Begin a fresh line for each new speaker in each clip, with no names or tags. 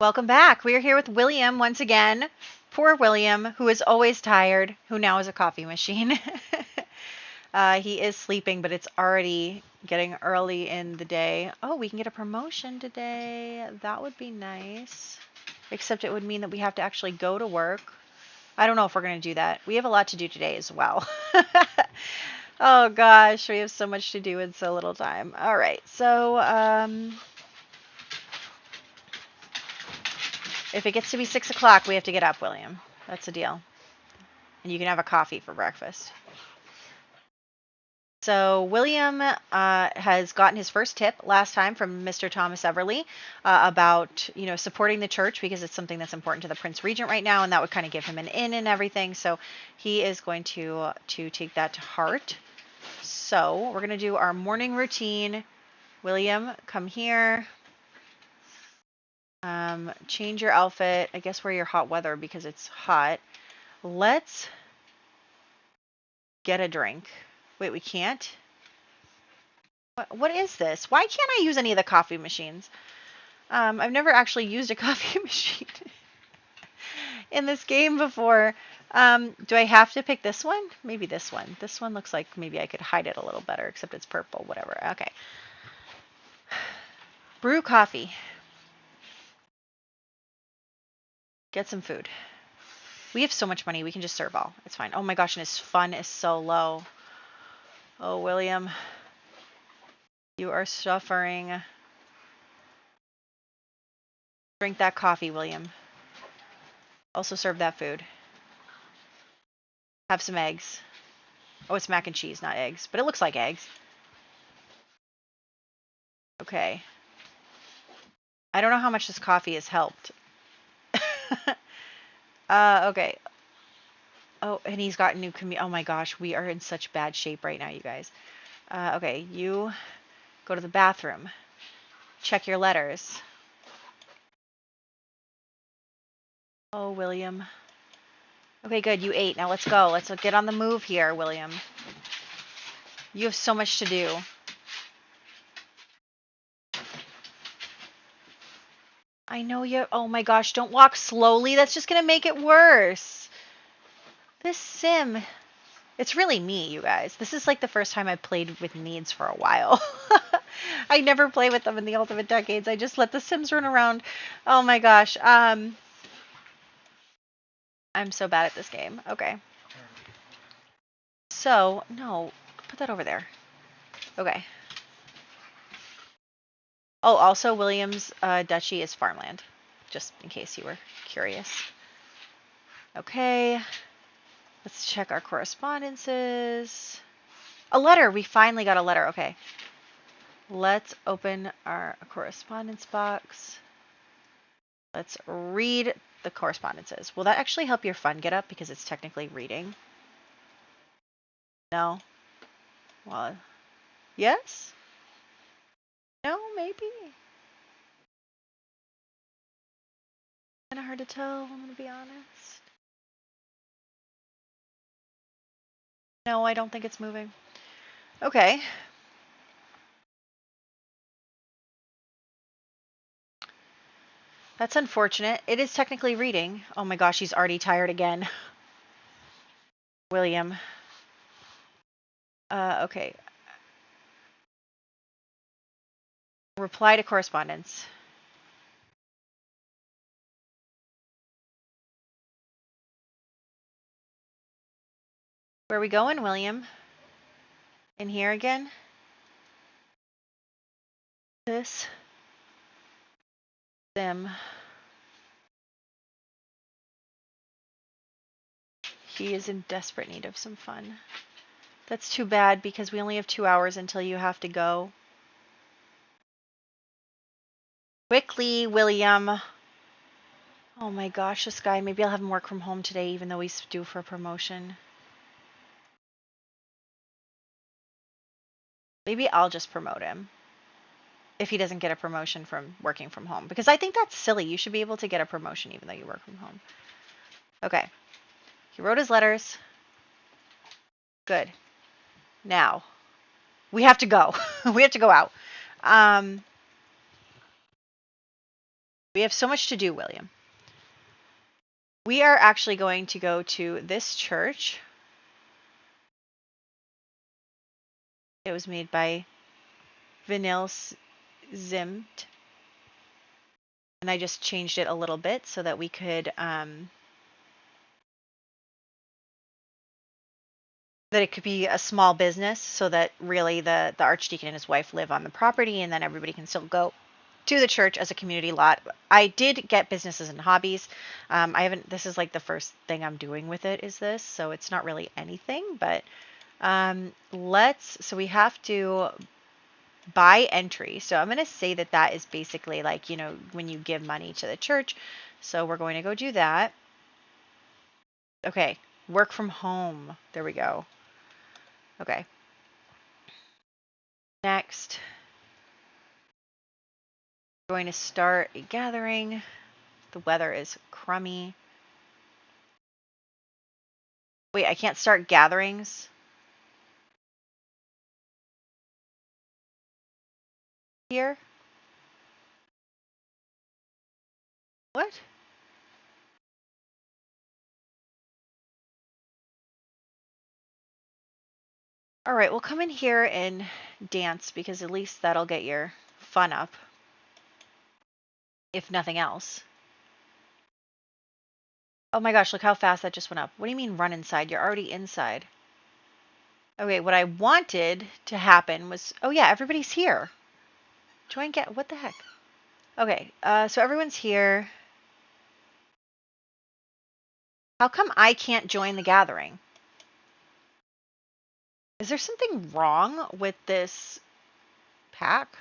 Welcome back. We are here with William once again. Poor William, who is always tired, who now is a coffee machine. He is sleeping, but it's already getting early in the day. Oh, we can get a promotion today. That would be nice. Except it would mean that we have to actually go to work. I don't know if we're going to do that. We have a lot to do today as well. Oh gosh, we have so much to do in so little time. All right, so if it gets to be 6 o'clock, we have to get up, William. That's the deal. And you can have a coffee for breakfast. So William has gotten his first tip last time from Mr. Thomas Everly about supporting the church because it's something that's important to the Prince Regent right now, and that would kind of give him an in and everything. So he is going to take that to heart. So we're going to do our morning routine. William, come here. Change your outfit. I guess wear your hot weather because it's hot. Let's get a drink. Wait, we can't? What is this? Why can't I use any of the coffee machines? I've never actually used a coffee machine in this game before. Do I have to pick this one? Maybe this one. This one looks like maybe I could hide it a little better, except it's purple, whatever. Okay. Brew coffee. Get some food. We have so much money, we can just serve all. It's fine. Oh my gosh, and his fun is so low. Oh, William. You are suffering. Drink that coffee, William. Also serve that food. Have some eggs. Oh, it's mac and cheese, not eggs. But it looks like eggs. Okay. I don't know how much this coffee has helped. Okay. Oh, and he's got new oh my gosh, we are in such bad shape right now, you guys. Okay, you go to the bathroom. Check your letters. Oh, William. Okay, good. You ate. Now let's go. Let's get on the move here, William. You have so much to do. I know you. Oh my gosh, don't walk slowly. That's just going to make it worse. This sim. It's really me, you guys. This is like the first time I've played with needs for a while. I never play with them in the Ultimate Decades. I just let the Sims run around. Oh my gosh. I'm so bad at this game. Okay. So, no, put that over there. Okay. Oh, also William's duchy is farmland, just in case you were curious. Okay. Let's check our correspondences. A letter. We finally got a letter. Okay. Let's open our correspondence box. Let's read the correspondences. Will that actually help your fun get up because it's technically reading? No? Well, yes? No, maybe? Kind of hard to tell, I'm going to be honest. No, I don't think it's moving. Okay. That's unfortunate. It is technically reading. Oh my gosh, he's already tired again. William. Okay. Reply to correspondence. Where are we going, William? In here again? This sim. He is in desperate need of some fun. That's too bad because we only have 2 hours until you have to go. Quickly, William. Oh my gosh, this guy. Maybe I'll have him work from home today even though he's due for a promotion. Maybe I'll just promote him if he doesn't get a promotion from working from home. Because I think that's silly. You should be able to get a promotion even though you work from home. Okay. He wrote his letters. Good. Now, we have to go. We have to go out. We have so much to do, William. We are actually going to go to this church. It was made by Vinyl Zimt. And I just changed it a little bit so that we could, that it could be a small business, so that really the archdeacon and his wife live on the property, and then everybody can still go to the church as a community lot. I did get businesses and hobbies. I haven't, this is like the first thing I'm doing with it is this, so it's not really anything, but so we have to buy entry. So I'm going to say that that is basically like, when you give money to the church. So we're going to go do that. Okay. Work from home. There we go. Okay. Next, we're going to start a gathering. The weather is crummy. Wait, I can't start gatherings. Here? What? All right, well, come in here and dance, because at least that'll get your fun up, if nothing else. Oh my gosh, look how fast that just went up. What do you mean run inside? You're already inside. Okay, what I wanted to happen was, oh yeah, everybody's here. Join what the heck? Okay, so everyone's here. How come I can't join the gathering? Is there something wrong with this pack?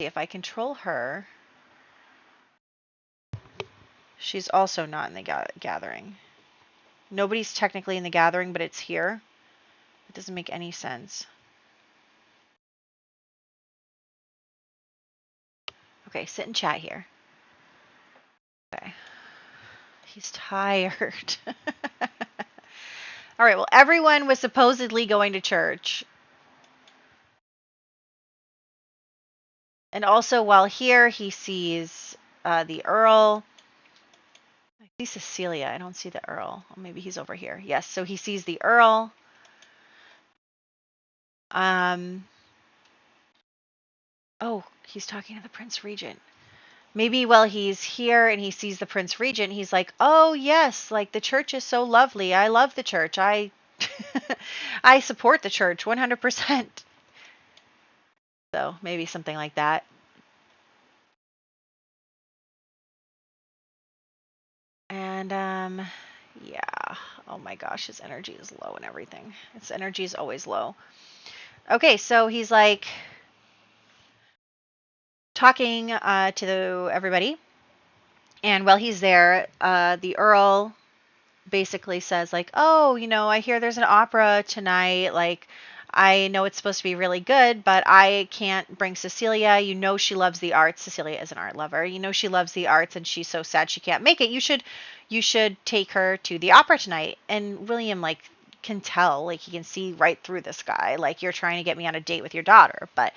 See, if I control her, she's also not in the gathering. Nobody's technically in the gathering, but it's here. It doesn't make any sense. Okay, sit and chat here. Okay. He's tired. All right, well, everyone was supposedly going to church. And also, while here, he sees the Earl. I see Cecilia. I don't see the Earl. Oh, maybe he's over here. Yes, so he sees the Earl. Oh, he's talking to the Prince Regent. Maybe while he's here and he sees the Prince Regent, he's like, oh, yes, like the church is so lovely. I love the church. I support the church 100%. So maybe something like that. And yeah. Oh my gosh, his energy is low and everything. His energy is always low. Okay, so he's like talking to everybody. And while he's there, the Earl basically says like, oh, I hear there's an opera tonight. Like, I know it's supposed to be really good, but I can't bring Cecilia. She loves the arts. Cecilia is an art lover. She loves the arts, and she's so sad she can't make it. You should take her to the opera tonight. And William, like, can tell, like, he can see right through this guy. Like, you're trying to get me on a date with your daughter. But,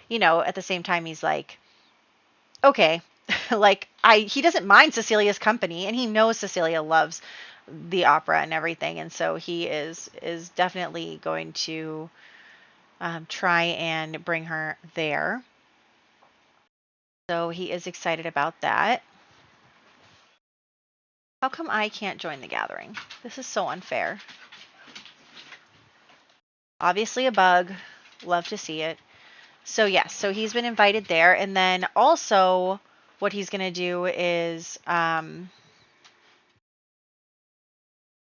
at the same time, he's like, okay, like, he doesn't mind Cecilia's company, and he knows Cecilia loves the opera and everything, and so he is definitely going to try and bring her there. So he is excited about that. How come I can't join the gathering? This is so unfair. Obviously a bug. Love to see it. So yes, so he's been invited there, and then also what he's going to do is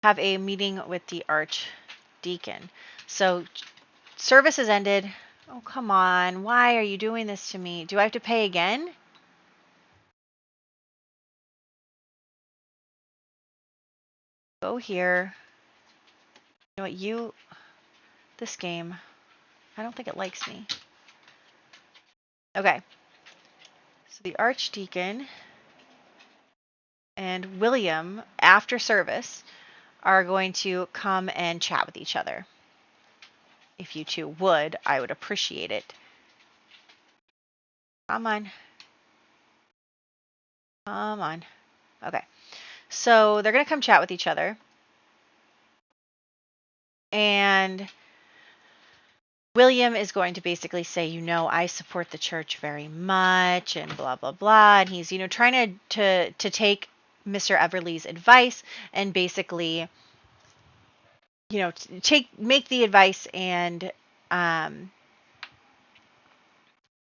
have a meeting with the archdeacon. So service has ended. Oh, come on. Why are you doing this to me? Do I have to pay again? Go here. You know what, this game, I don't think it likes me. Okay. So the archdeacon and William, after service, are going to come and chat with each other. If you two would, I would appreciate it. Come on. Come on. Okay. So they're going to come chat with each other. And William is going to basically say, I support the church very much and blah, blah, blah. And he's, trying to take Mr. Everly's advice and basically, make the advice and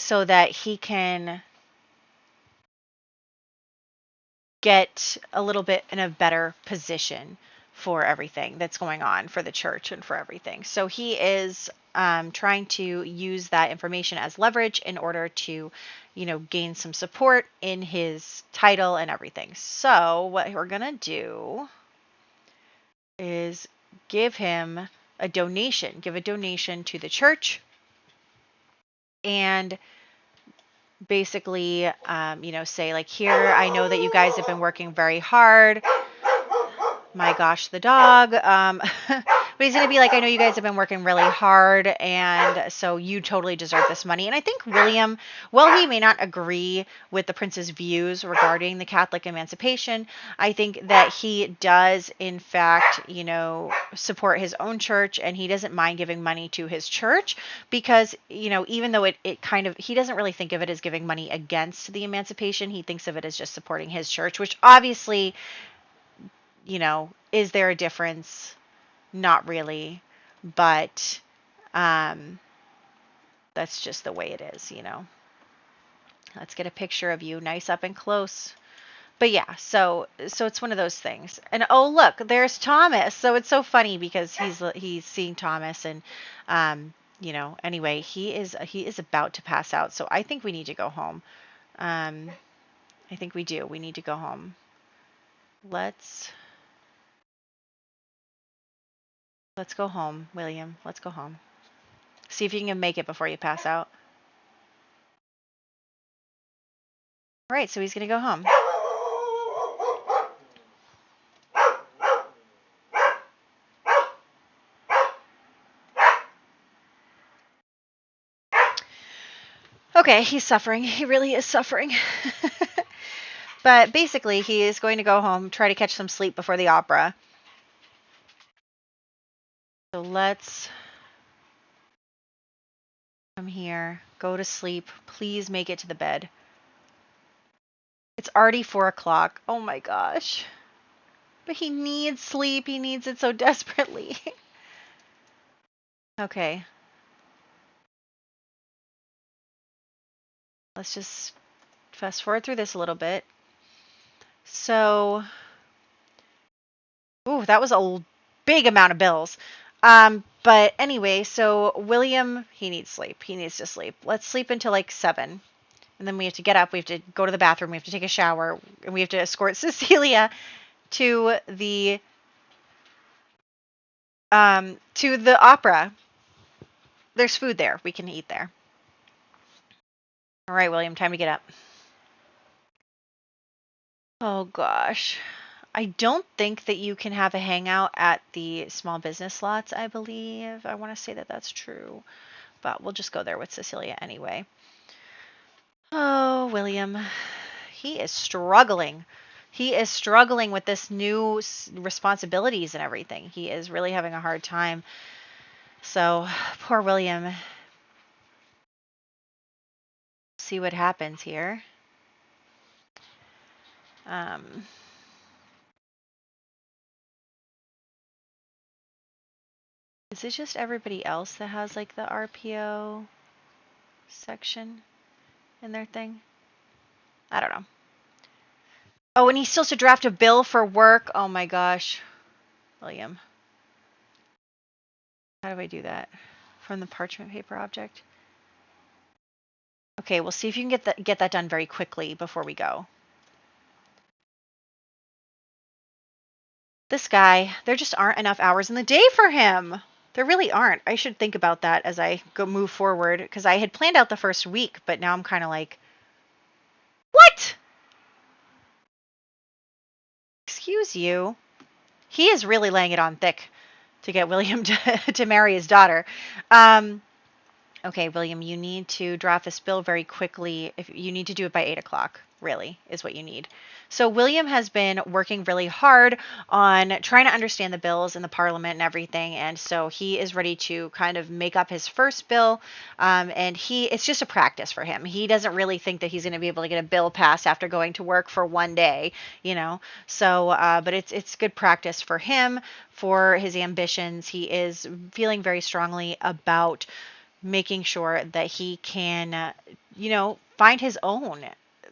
so that he can get a little bit in a better position for everything that's going on for the church and for everything. So he is trying to use that information as leverage in order to, gain some support in his title and everything. So what we're going to do is give a donation to the church and basically, say like, here, I know that you guys have been working very hard. My gosh, the dog. But he's going to be like, I know you guys have been working really hard, and so you totally deserve this money. And I think William, while he may not agree with the prince's views regarding the Catholic emancipation, I think that he does, in fact, support his own church, and he doesn't mind giving money to his church because, even though it kind of, he doesn't really think of it as giving money against the emancipation. He thinks of it as just supporting his church, which obviously, is there a difference? Not really, but that's just the way it is, Let's get a picture of you nice up and close. But yeah, so it's one of those things. And oh, look, there's Thomas. So it's so funny because he's seeing Thomas and anyway, he is about to pass out. So I think we need to go home. I think we do. We need to go home. Let's go home, William. Let's go home. See if you can make it before you pass out. All right, so he's going to go home. Okay, he's suffering. He really is suffering. But basically, he is going to go home, try to catch some sleep before the opera. So let's come here, go to sleep. Please make it to the bed. It's already 4 o'clock. Oh my gosh. But he needs sleep. He needs it so desperately. Okay. Let's just fast forward through this a little bit. So, that was a big amount of bills. But anyway, so William, he needs sleep. He needs to sleep. Let's sleep until like 7. And then we have to get up. We have to go to the bathroom. We have to take a shower. And we have to escort Cecilia to the opera. There's food there. We can eat there. All right, William, time to get up. Oh, gosh. I don't think that you can have a hangout at the small business slots, I believe. I want to say that that's true. But we'll just go there with Cecilia anyway. Oh, William. He is struggling. He is struggling with this new responsibilities and everything. He is really having a hard time. So, poor William. See what happens here. Is it just everybody else that has like the RPO section in their thing? I don't know. Oh, and he still has to draft a bill for work. Oh my gosh. William. How do I do that? From the parchment paper object? Okay, we'll see if you can get that done very quickly before we go. This guy, there just aren't enough hours in the day for him. There really aren't. I should think about that as I move forward because I had planned out the first week, but now I'm kind of like, what? Excuse you. He is really laying it on thick to get William to marry his daughter. Okay, William, you need to draft this bill very quickly. If you need to do it by 8 o'clock, really, is what you need. So William has been working really hard on trying to understand the bills in the parliament and everything, and so he is ready to kind of make up his first bill. And it's just a practice for him. He doesn't really think that he's going to be able to get a bill passed after going to work for one day, you know. So, but it's good practice for him, for his ambitions. He is feeling very strongly about making sure that he can, find his own.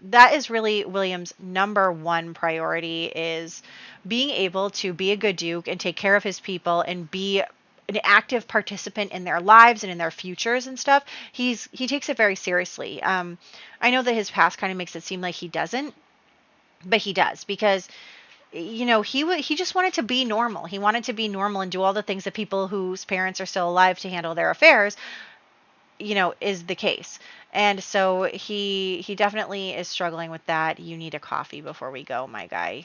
That is really William's number one priority, is being able to be a good duke and take care of his people and be an active participant in their lives and in their futures and stuff. He takes it very seriously. I know that his past kind of makes it seem like he doesn't, but he does, because he just wanted to be normal. He wanted to be normal and do all the things that people whose parents are still alive to handle their affairs, is the case. And so he definitely is struggling with that. You need a coffee before we go, my guy.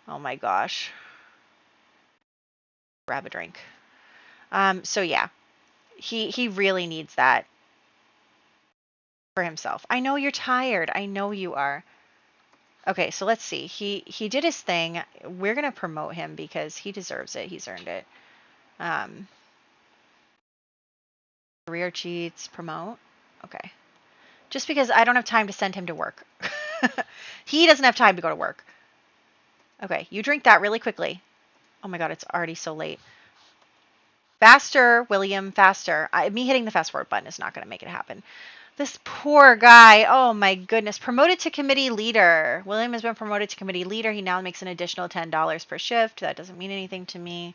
Oh my gosh. Grab a drink. So yeah, he really needs that for himself. I know you're tired. I know you are. Okay, so let's see. He did his thing. We're gonna promote him because he deserves it. He's earned it. Um, Career cheats, promote. Okay. Just because I don't have time to send him to work. He doesn't have time to go to work. Okay, you drink that really quickly. Oh my god, it's already so late. Faster, William, faster. Me hitting the fast forward button is not going to make it happen. This poor guy. Oh my goodness. Promoted to committee leader. William has been promoted to committee leader. He now makes an additional $10 per shift. That doesn't mean anything to me.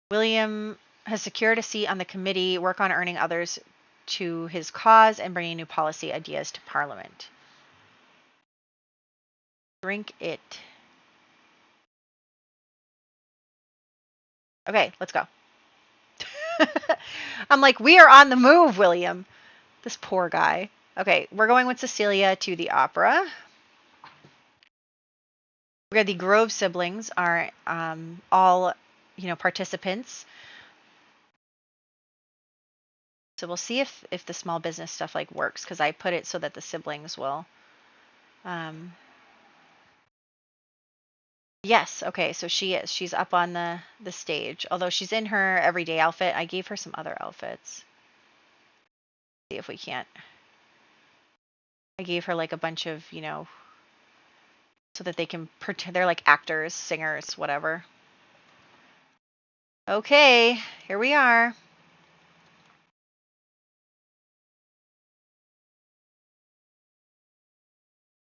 William has secured a seat on the committee, work on earning others to his cause and bringing new policy ideas to Parliament. Drink it. Okay, let's go. I'm like, we are on the move, William. This poor guy. Okay, we're going with Cecilia to the opera. Where the Grove siblings are all, participants. So we'll see if the small business stuff like works, because I put it so that the siblings will. Yes, okay, so she is. She's up on the stage. Although she's in her everyday outfit, I gave her some other outfits. See if we can't. I gave her like a bunch of, so that they can pretend they're like actors, singers, whatever. Okay, here we are.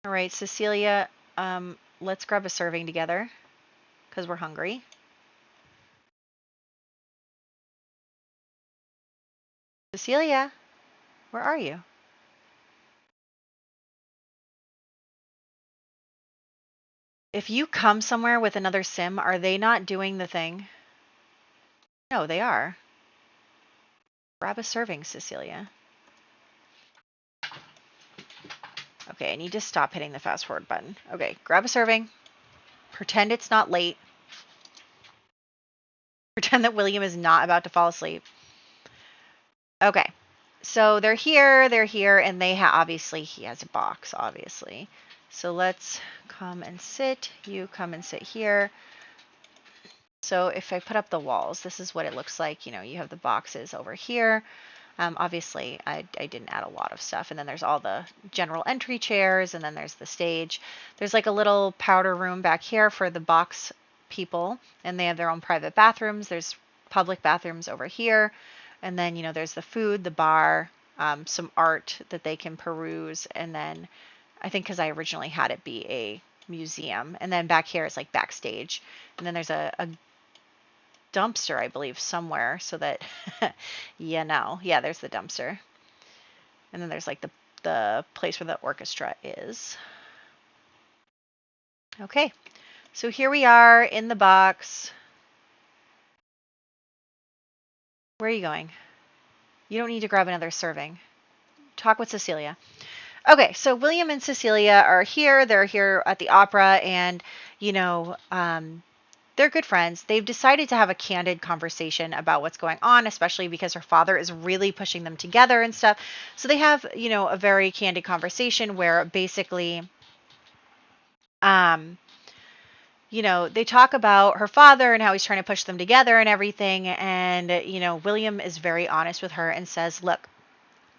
All right, Cecilia, let's grab a serving together because we're hungry. Cecilia, where are you? If you come somewhere with another sim, are they not doing the thing? No, they are. Grab a serving, Cecilia. Okay, I need to stop hitting the fast forward button. Okay, grab a serving. Pretend it's not late. Pretend that William is not about to fall asleep. Okay, so they're here, and they obviously he has a box, obviously. So let's come and sit. You come and sit here. So if I put up the walls, this is what it looks like. You have the boxes over here. Obviously, I didn't add a lot of stuff. And then there's all the general entry chairs, and then there's the stage. There's like a little powder room back here for the box people, and they have their own private bathrooms. There's public bathrooms over here. And then, there's the food, the bar, some art that they can peruse. And then I think because I originally had it be a museum. And then back here is like backstage. And then there's a dumpster, I believe, somewhere, so that yeah, there's the dumpster. And then there's like the place where the orchestra is. Okay, so here we are in the box. Where are you going? You don't need to grab another serving. Talk with Cecilia. Okay, so William and Cecilia are here. They're here at the opera, and they're good friends. They've decided to have a candid conversation about what's going on, especially because her father is really pushing them together and stuff. So they have, a very candid conversation where basically, um, they talk about her father and how he's trying to push them together and everything. And, William is very honest with her and says, look,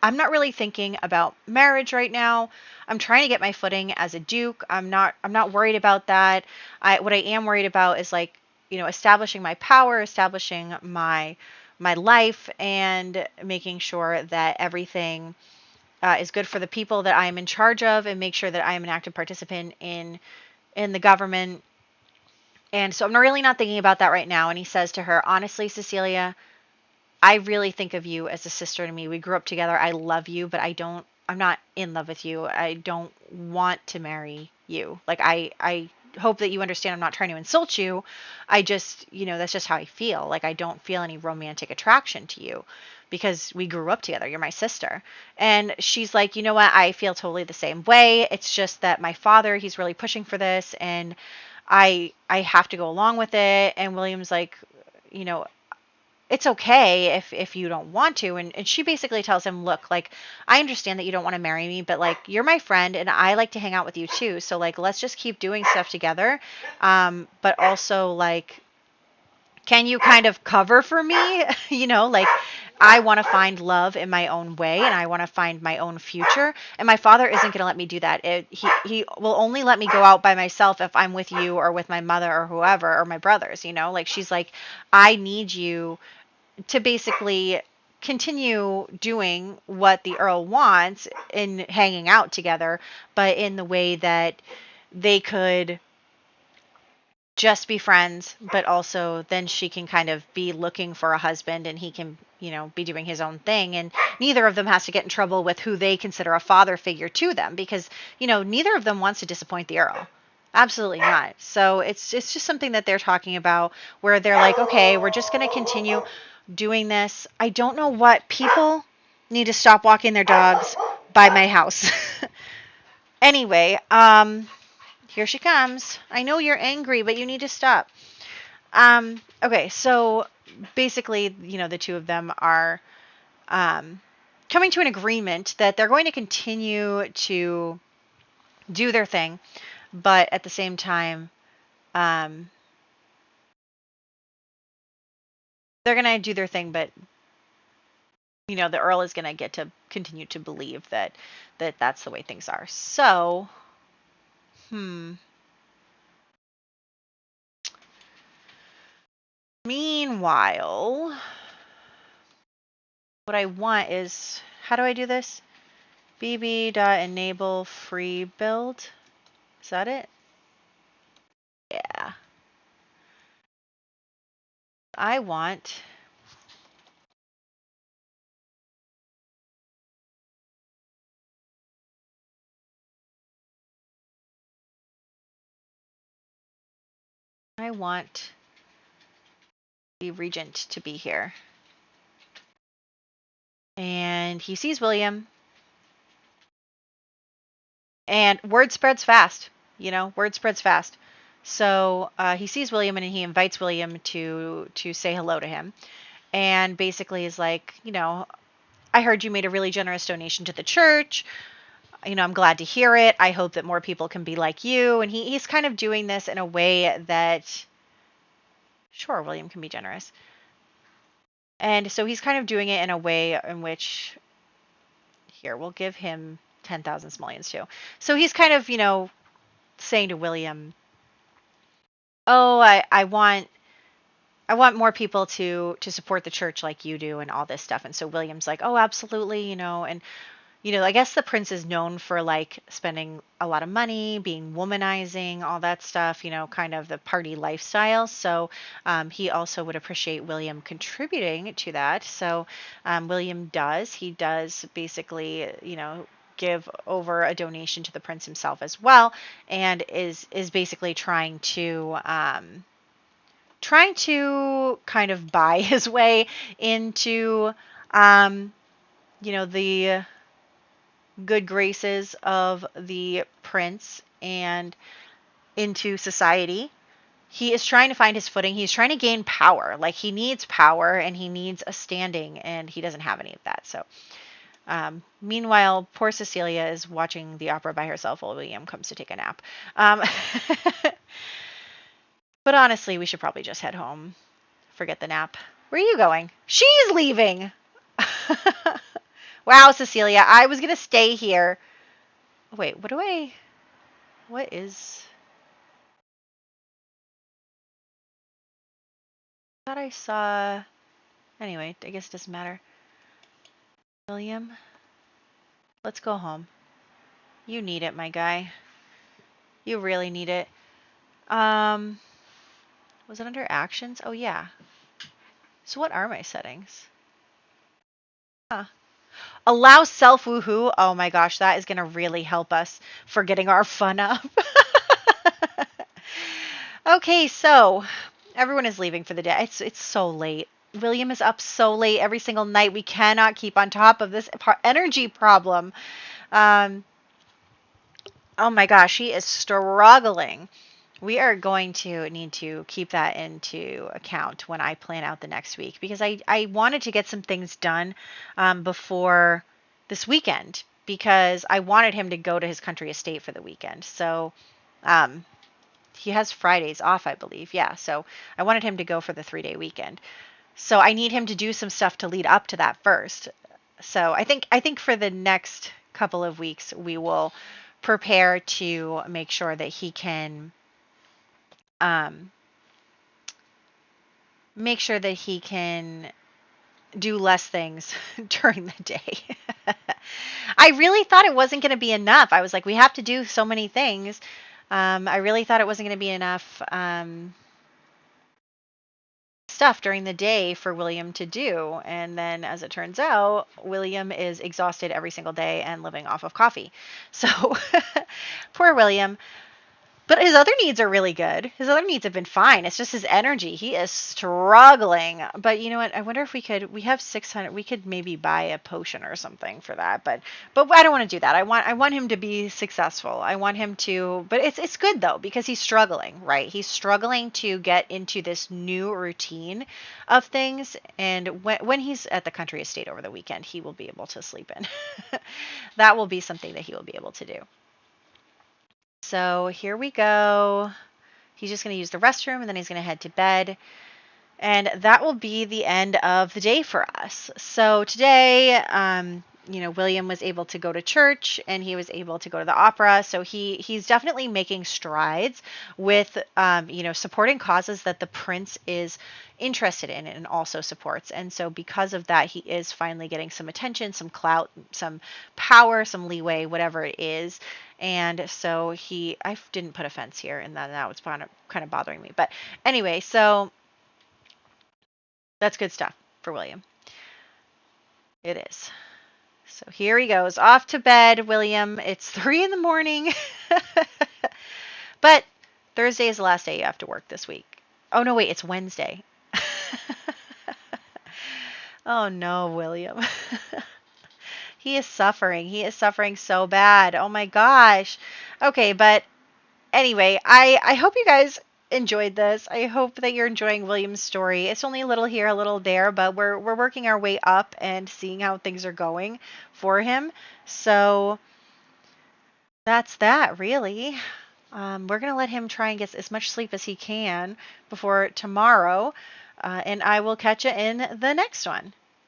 I'm not really thinking about marriage right now. I'm trying to get my footing as a duke. I'm not worried about that. What I am worried about is like, establishing my power, establishing my life, and making sure that everything is good for the people that I am in charge of, and make sure that I am an active participant in the government. And so I'm really not thinking about that right now. And he says to her, honestly, Cecilia, I really think of you as a sister to me. We grew up together. I love you, but I'm not in love with you. I don't want to marry you. Like, I hope that you understand I'm not trying to insult you. I just, that's just how I feel. Like, I don't feel any romantic attraction to you because we grew up together. You're my sister. And she's like, you know what? I feel totally the same way. It's just that my father, he's really pushing for this, and I have to go along with it. And William's like, you know, it's okay if you don't want to. And she basically tells him, look, like, I understand that you don't want to marry me, but like, you're my friend and I like to hang out with you too. So like, let's just keep doing stuff together. But also like, can you kind of cover for me? Like, I want to find love in my own way and I want to find my own future. And my father isn't going to let me do that. He will only let me go out by myself if I'm with you or with my mother or whoever, or my brothers, like, she's like, I need you to basically continue doing what the Earl wants in hanging out together, but in the way that they could just be friends, but also then she can kind of be looking for a husband and he can, be doing his own thing. And neither of them has to get in trouble with who they consider a father figure to them because, neither of them wants to disappoint the Earl. Absolutely not. So it's just something that they're talking about where they're like, okay, we're just going to continue doing this. I don't know what people need to stop walking their dogs by my house. Anyway, here she comes. I know you're angry, but you need to stop. Okay, so basically, the two of them are coming to an agreement that they're going to continue to do their thing, but at the same time, um, they're going to do their thing, but the Earl is going to get to continue to believe that that's the way things are. So, meanwhile, what I want is, how do I do this? bb.enable free build. Is that it? Yeah. I want the Regent to be here. And he sees William, and word spreads fast. Word spreads fast. So he sees William and he invites William to say hello to him, and basically is like, I heard you made a really generous donation to the church. I'm glad to hear it. I hope that more people can be like you. And he's kind of doing this in a way that, sure, William can be generous. And so he's kind of doing it in a way in which, here, we'll give him 10,000 simoleons too. So he's kind of, saying to William, oh, I want more people to support the church like you do and all this stuff. And so William's like, oh, absolutely, and I guess the prince is known for like spending a lot of money, being womanizing, all that stuff, kind of the party lifestyle. So he also would appreciate William contributing to that. So William does. He does basically, give over a donation to the prince himself as well, and is basically trying to kind of buy his way into the good graces of the prince and into society. he is trying to find his footing. He's trying to gain power. Like, he needs power and he needs a standing, and he doesn't have any of that. So, meanwhile, poor Cecilia is watching the opera by herself while William comes to take a nap. But honestly, we should probably just head home. Forget the nap. Where are you going? She's leaving. Wow, Cecilia, I was going to stay here. Wait, what is... I thought I saw... Anyway, I guess it doesn't matter. William, let's go home. You need it, my guy. You really need it. Was it under actions? Oh, yeah. So what are my settings? Huh. Allow self woohoo. Oh my gosh, that is going to really help us for getting our fun up. Okay, so everyone is leaving for the day. It's so late. William is up so late every single night. We cannot keep on top of this energy problem. Oh my gosh, he is struggling. We are going to need to keep that into account when I plan out the next week, because I wanted to get some things done before this weekend, because I wanted him to go to his country estate for the weekend. So he has Fridays off, I believe. Yeah, so I wanted him to go for the 3-day weekend. So I need him to do some stuff to lead up to that first. So I think for the next couple of weeks we will prepare to make sure that he can make sure that he can do less things during the day. I really thought it wasn't going to be enough. I was like, we have to do so many things. I really thought it wasn't going to be enough stuff during the day for William to do. And then, as it turns out, William is exhausted every single day and living off of coffee. So, poor William. But his other needs are really good. His other needs have been fine. It's just his energy. He is struggling. But you know what? I wonder if we have 600. We could maybe buy a potion or something for that. But I don't want to do that. I want him to be successful. I want him to, but it's good though, because he's struggling, right? He's struggling to get into this new routine of things. And when he's at the country estate over the weekend, he will be able to sleep in. That will be something that he will be able to do. So here we go. He's just going to use the restroom, and then he's going to head to bed. And that will be the end of the day for us. So today, William was able to go to church, and he was able to go to the opera. So he's definitely making strides with, supporting causes that the prince is interested in and also supports. And so because of that, he is finally getting some attention, some clout, some power, some leeway, whatever it is. And so I didn't put a fence here, and that was kind of bothering me. But anyway, so that's good stuff for William. It is. So here he goes off to bed, William. It's 3 a.m. But Thursday is the last day you have to work this week. Oh, no, wait, it's Wednesday. Oh, no, William. He is suffering. He is suffering so bad. Oh, my gosh. Okay, but anyway, I hope you guys enjoyed this. I hope that you're enjoying William's story. It's only a little here, a little there, but we're working our way up and seeing how things are going for him. So that's that, really. We're going to let him try and get as much sleep as he can before tomorrow, and I will catch you in the next one.